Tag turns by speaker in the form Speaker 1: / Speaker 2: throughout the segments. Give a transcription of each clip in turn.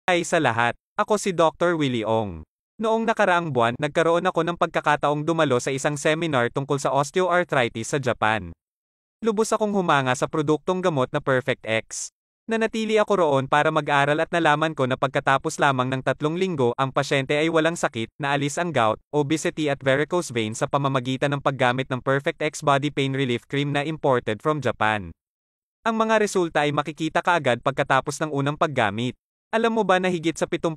Speaker 1: Ay sa lahat, ako si Dr. Willie Ong. Noong nakaraang buwan, nagkaroon ako ng pagkakataong dumalo sa isang seminar tungkol sa osteoarthritis sa Japan. Lubos akong humanga sa produktong gamot na Perfect X. Nanatili ako roon para mag-aral at nalaman ko na pagkatapos lamang ng 3 linggo, ang pasyente ay walang sakit, naalis ang gout, obesity at varicose veins sa pamamagitan ng paggamit ng Perfect X Body Pain Relief Cream na imported from Japan. Ang mga resulta ay makikita kaagad pagkatapos ng unang paggamit. Alam mo ba na higit sa 70%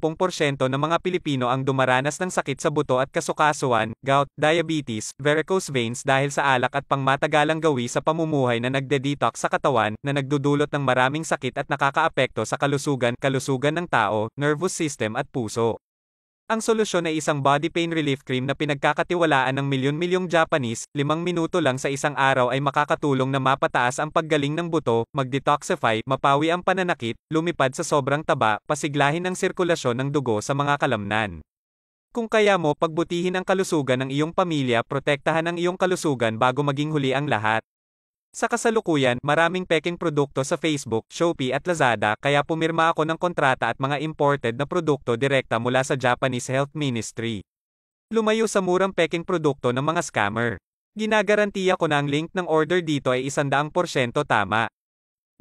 Speaker 1: ng mga Pilipino ang dumaranas ng sakit sa buto at kasukasuan, gout, diabetes, varicose veins dahil sa alak at pangmatagalang gawi sa pamumuhay na nagde-detox sa katawan, na nagdudulot ng maraming sakit at nakakaapekto sa kalusugan ng tao, nervous system at puso. Ang solusyon ay isang body pain relief cream na pinagkakatiwalaan ng milyon-milyong Japanese. 5 minuto lang sa isang araw ay makakatulong na mapataas ang paggaling ng buto, mag-detoxify, mapawi ang pananakit, lumipad sa sobrang taba, pasiglahin ang sirkulasyon ng dugo sa mga kalamnan. Kung kaya mo pagbutihin ang kalusugan ng iyong pamilya, protektahan ang iyong kalusugan bago maging huli ang lahat. Sa kasalukuyan, maraming peking produkto sa Facebook, Shopee at Lazada, kaya pumirma ako ng kontrata at mga imported na produkto direkta mula sa Japanese Health Ministry. Lumayo sa murang peking produkto ng mga scammer. Ginagarantiya ko na ang link ng order dito ay 100% tama.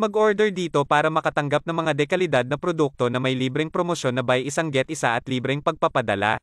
Speaker 1: Mag-order dito para makatanggap ng mga dekalidad na produkto na may libreng promosyon na buy isang get isa at libreng pagpapadala.